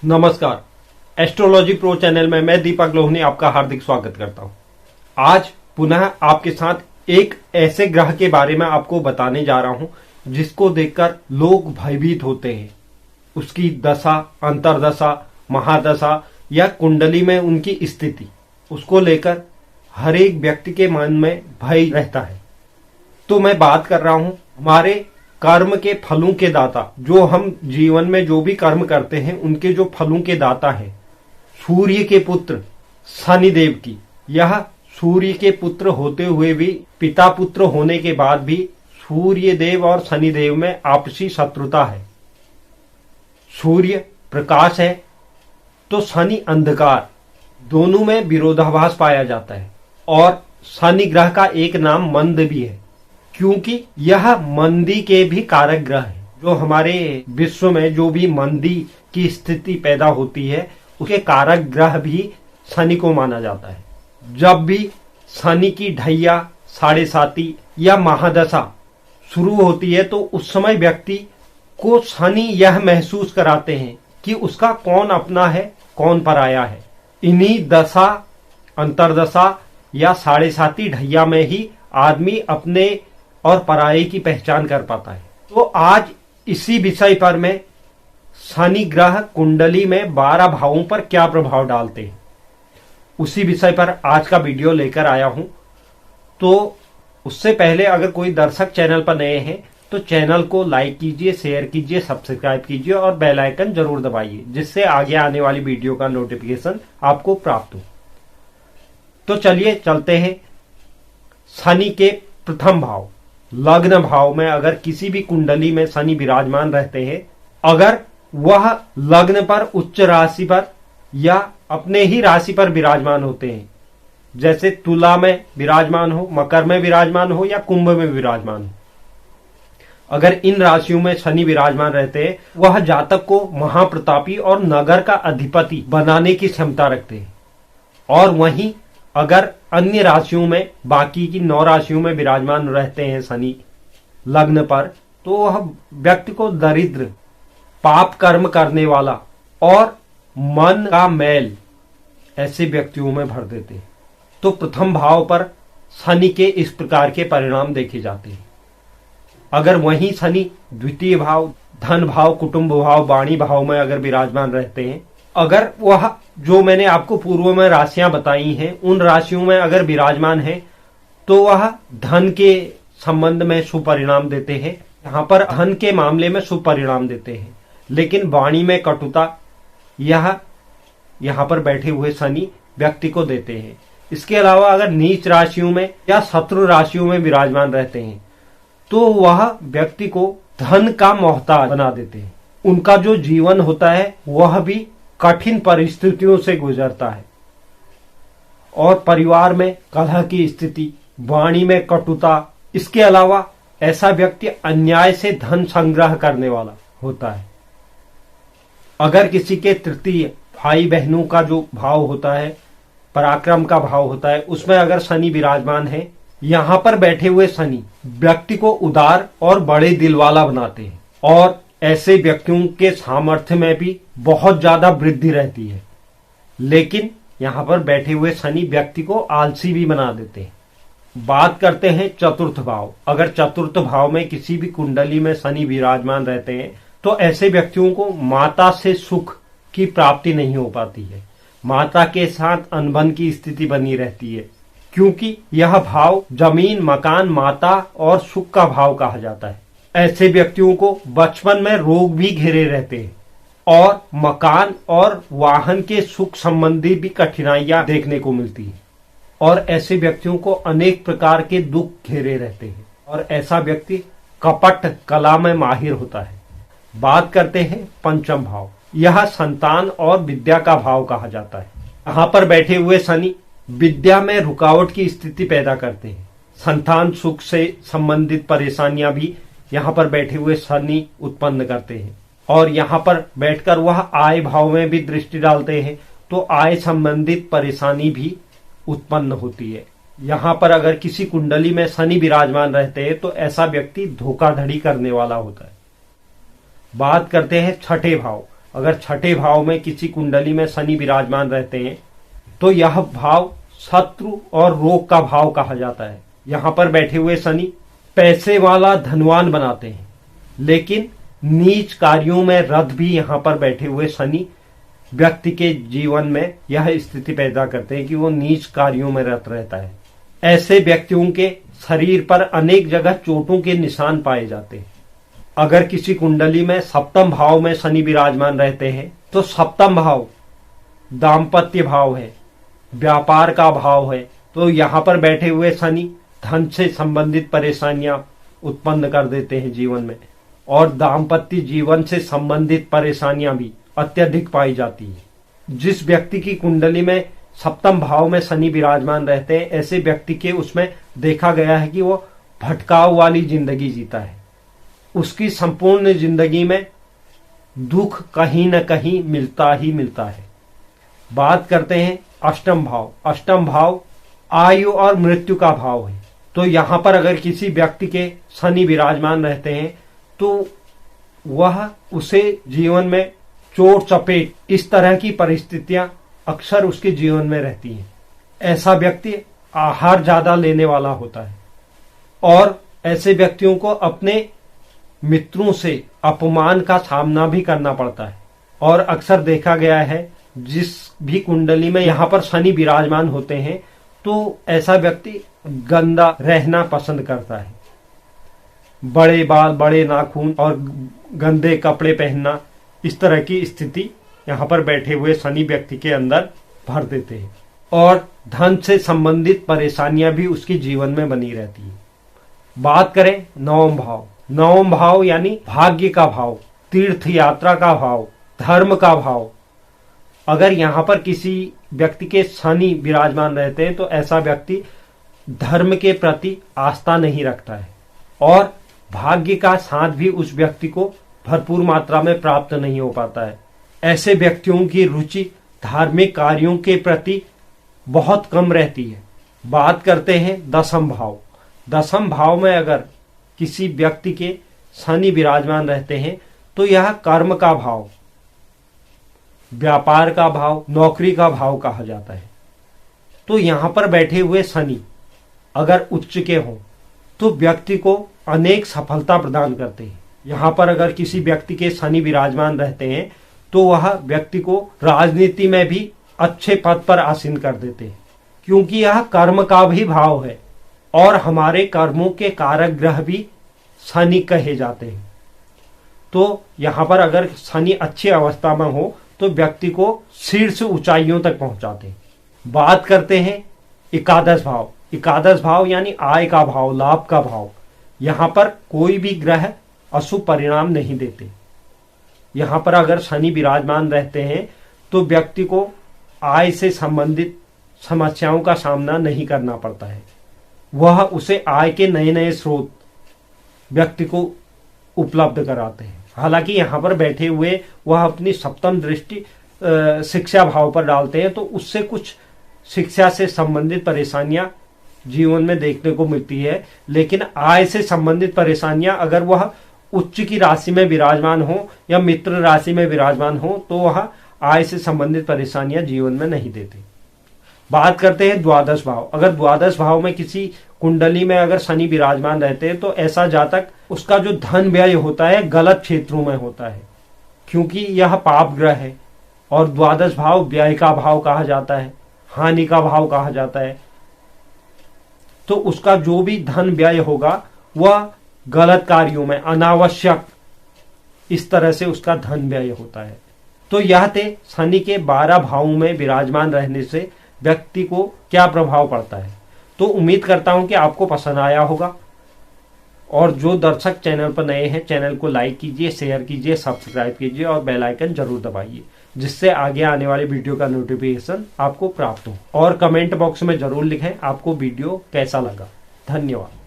नमस्कार। Astrology pro channel में मैं दीपक लोहनी आपका हार्दिक स्वागत करता हूं। आज पुनः आपके साथ एक ऐसे ग्रह के बारे में आपको बताने जा रहा हूं जिसको देखकर लोग भयभीत होते हैं। उसकी दशा, अंतरदशा, महादशा या कुंडली में उनकी स्थिति, उसको लेकर हर एक व्यक्ति के मन में भय रहता है। तो मैं बात कर रहा हूं हमारे कर्म के फलों के दाता, जो हम जीवन में जो भी कर्म करते हैं उनके जो फलों के दाता हैं, सूर्य के पुत्र शनिदेव की। यह सूर्य के पुत्र होते हुए भी, पिता पुत्र होने के बाद भी सूर्य देव और शनिदेव में आपसी शत्रुता है। सूर्य प्रकाश है तो शनि अंधकार, दोनों में विरोधाभास पाया जाता है। और शनि ग्रह का एक नाम मंद भी है, क्योंकि यह मंदी के भी कारक ग्रह है। जो हमारे विश्व में जो भी मंदी की स्थिति पैदा होती है, उसके कारक ग्रह भी शनि को माना जाता है। जब भी शनि की ढैया, साढ़े साती या महादशा शुरू होती है तो उस समय व्यक्ति को शनि यह महसूस कराते हैं कि उसका कौन अपना है, कौन पराया है। इन्हीं दशा, अंतरदशा या साढ़े साती ढैया में ही आदमी अपने और पराये की पहचान कर पाता है। तो आज इसी विषय पर मैं शनि ग्रह कुंडली में 12 भावों पर क्या प्रभाव डालते हैं, उसी विषय पर आज का वीडियो लेकर आया हूं। तो उससे पहले अगर कोई दर्शक चैनल पर नए हैं तो चैनल को लाइक कीजिए, शेयर कीजिए, सब्सक्राइब कीजिए और बेल आइकन जरूर दबाइए, जिससे आगे आने वाली वीडियो का नोटिफिकेशन आपको प्राप्त हो। तो चलिए चलते हैं शनि के प्रथम भाव, लग्न भाव में। अगर किसी भी कुंडली में शनि विराजमान रहते हैं, अगर वह लग्न पर, उच्च राशि पर या अपने ही राशि पर विराजमान होते हैं, जैसे तुला में विराजमान हो, मकर में विराजमान हो या कुंभ में विराजमान हो, अगर इन राशियों में शनि विराजमान रहते हैं, वह जातक को महाप्रतापी और नगर का अधिपति बनाने की क्षमता रखते हैं। और वहीं अगर अन्य राशियों में, बाकी की 9 राशियों में विराजमान रहते हैं शनि लग्न पर, तो वह व्यक्ति को दरिद्र, पाप कर्म करने वाला और मन का मैल ऐसे व्यक्तियों में भर देते हैं। तो प्रथम भाव पर शनि के इस प्रकार के परिणाम देखे जाते हैं। अगर वहीं शनि द्वितीय भाव, धन भाव, कुटुंब भाव, वाणी भाव में अगर विराजमान रहते हैं, अगर वह जो मैंने आपको पूर्व में राशियां बताई हैं उन राशियों में अगर विराजमान है, तो वह धन के संबंध में शुभ परिणाम देते हैं। यहाँ पर धन के मामले में शुभ परिणाम देते हैं, लेकिन वाणी में कटुता यह यहाँ पर बैठे हुए शनि व्यक्ति को देते हैं। इसके अलावा अगर नीच राशियों में या शत्रु राशियों में विराजमान रहते हैं तो वह व्यक्ति को धन का मोहताज बना देते हैं। उनका जो जीवन होता है वह भी कठिन परिस्थितियों से गुजरता है और परिवार में कलह की स्थिति, वाणी में कटुता। इसके अलावा ऐसा व्यक्ति अन्याय से धन संग्रह करने वाला होता है। अगर किसी के तृतीय भाई बहनों का जो भाव होता है, पराक्रम का भाव होता है, उसमें अगर शनि विराजमान है, यहाँ पर बैठे हुए शनि व्यक्ति को उदार और बड़े दिल वाला बनाते हैं और ऐसे व्यक्तियों के सामर्थ्य में भी बहुत ज्यादा वृद्धि रहती है। लेकिन यहाँ पर बैठे हुए शनि व्यक्ति को आलसी भी बना देते हैं। बात करते हैं चतुर्थ भाव। अगर चतुर्थ भाव में किसी भी कुंडली में शनि विराजमान रहते हैं तो ऐसे व्यक्तियों को माता से सुख की प्राप्ति नहीं हो पाती है। माता के साथ अनबन की स्थिति बनी रहती है, क्योंकि यह भाव जमीन, मकान, माता और सुख का भाव कहा जाता है। ऐसे व्यक्तियों को बचपन में रोग भी घेरे रहते हैं और मकान और वाहन के सुख संबंधी भी कठिनाइयां देखने को मिलती है और ऐसे व्यक्तियों को अनेक प्रकार के दुख घेरे रहते हैं और ऐसा व्यक्ति कपट कला में माहिर होता है। बात करते हैं पंचम भाव। यह संतान और विद्या का भाव कहा जाता है। यहाँ पर बैठे हुए शनि विद्या में रुकावट की स्थिति पैदा करते हैं। संतान सुख से संबंधित परेशानियां भी यहाँ पर बैठे हुए शनि उत्पन्न करते हैं और यहाँ पर बैठकर वह आय भाव में भी दृष्टि डालते हैं, तो आय संबंधित परेशानी भी उत्पन्न होती है। यहाँ पर अगर किसी कुंडली में शनि विराजमान रहते हैं तो ऐसा व्यक्ति धोखाधड़ी करने वाला होता है। बात करते हैं छठे भाव। अगर छठे भाव में किसी कुंडली में शनि विराजमान रहते हैं तो यह भाव शत्रु और रोग का भाव कहा जाता है। यहाँ पर बैठे हुए शनि पैसे वाला धनवान बनाते हैं, लेकिन नीच कार्यों में रत भी यहाँ पर बैठे हुए शनि व्यक्ति के जीवन में यह स्थिति पैदा करते हैं कि वो नीच कार्यों में रत रहता है। ऐसे व्यक्तियों के शरीर पर अनेक जगह चोटों के निशान पाए जाते हैं। अगर किसी कुंडली में सप्तम भाव में शनि विराजमान रहते हैं तो सप्तम भाव दाम्पत्य भाव है, व्यापार का भाव है। तो यहाँ पर बैठे हुए शनि धन से संबंधित परेशानियां उत्पन्न कर देते हैं जीवन में, और दाम्पत्य जीवन से संबंधित परेशानियां भी अत्यधिक पाई जाती है। जिस व्यक्ति की कुंडली में सप्तम भाव में शनि विराजमान रहते हैं, ऐसे व्यक्ति के उसमें देखा गया है कि वो भटकाव वाली जिंदगी जीता है। उसकी संपूर्ण जिंदगी में दुख कहीं न कहीं मिलता ही मिलता है। बात करते हैं अष्टम भाव। अष्टम भाव आयु और मृत्यु का भाव है। तो यहां पर अगर किसी व्यक्ति के शनि विराजमान रहते हैं तो वह उसे जीवन में चोट चपेट इस तरह की परिस्थितियां अक्सर उसके जीवन में रहती हैं। ऐसा व्यक्ति आहार ज्यादा लेने वाला होता है, और ऐसे व्यक्तियों को अपने मित्रों से अपमान का सामना भी करना पड़ता है। और अक्सर देखा गया है जिस भी कुंडली में यहाँ पर शनि विराजमान होते हैं तो ऐसा व्यक्ति गंदा रहना पसंद करता है। बड़े बाल, बड़े नाखून और गंदे कपड़े पहनना, इस तरह की स्थिति यहाँ पर बैठे हुए शनि व्यक्ति के अंदर भर देते हैं। और धन से संबंधित परेशानियां भी उसके जीवन में बनी रहती है। बात करें नवम भाव। नवम भाव यानी भाग्य का भाव, तीर्थ यात्रा का भाव, धर्म का भाव। अगर यहाँ पर किसी व्यक्ति के शनि विराजमान रहते हैं तो ऐसा व्यक्ति धर्म के प्रति आस्था नहीं रखता है, और भाग्य का साथ भी उस व्यक्ति को भरपूर मात्रा में प्राप्त नहीं हो पाता है। ऐसे व्यक्तियों की रुचि धार्मिक कार्यों के प्रति बहुत कम रहती है। बात करते हैं दसम भाव। दसम भाव में अगर किसी व्यक्ति के शनि विराजमान रहते हैं तो यह कर्म का भाव, व्यापार का भाव, नौकरी का भाव कहा जाता है। तो यहां पर बैठे हुए शनि अगर उच्च के हों तो व्यक्ति को अनेक सफलता प्रदान करते हैं। यहां पर अगर किसी व्यक्ति के शनि विराजमान रहते हैं तो वह व्यक्ति को राजनीति में भी अच्छे पद पर आसीन कर देते हैं, क्योंकि यह कर्म का भी भाव है, और हमारे कर्मों के कारक ग्रह भी शनि कहे जाते हैं। तो यहां पर अगर शनि अच्छी अवस्था में हो तो व्यक्ति को शीर्ष ऊंचाइयों तक पहुंचाते हैं। बात करते हैं एकादश भाव। एकादश भाव यानी आय का भाव, लाभ का भाव। यहां पर कोई भी ग्रह अशुभ परिणाम नहीं देते। यहां पर अगर शनि विराजमान रहते हैं तो व्यक्ति को आय से संबंधित समस्याओं का सामना नहीं करना पड़ता है। वह उसे आय के नए नए स्रोत व्यक्ति को उपलब्ध कराते हैं। हालांकि यहाँ पर बैठे हुए वह अपनी सप्तम दृष्टि शिक्षा भाव पर डालते हैं, तो उससे कुछ शिक्षा से संबंधित परेशानियां जीवन में देखने को मिलती है। लेकिन आय से संबंधित परेशानियां अगर वह उच्च की राशि में विराजमान हो या मित्र राशि में विराजमान हो तो वह आय से संबंधित परेशानियां जीवन में नहीं देते। बात करते हैं द्वादश भाव। अगर द्वादश भाव में किसी कुंडली में अगर शनि विराजमान रहते हैं तो ऐसा जातक, उसका जो धन व्यय होता है गलत क्षेत्रों में होता है, क्योंकि यह पाप ग्रह है। और द्वादश भाव व्यय का भाव कहा जाता है, हानि का भाव कहा जाता है। तो उसका जो भी धन व्यय होगा वह गलत कार्यों में, अनावश्यक इस तरह से उसका धन व्यय होता है। तो यह थे शनि के 12 भावों में विराजमान रहने से व्यक्ति को क्या प्रभाव पड़ता है। तो उम्मीद करता हूं कि आपको पसंद आया होगा, और जो दर्शक चैनल पर नए हैं चैनल को लाइक कीजिए, शेयर कीजिए, सब्सक्राइब कीजिए और बेल आइकन जरूर दबाइए, जिससे आगे आने वाले वीडियो का नोटिफिकेशन आपको प्राप्त हो। और कमेंट बॉक्स में जरूर लिखें आपको वीडियो कैसा लगा। धन्यवाद।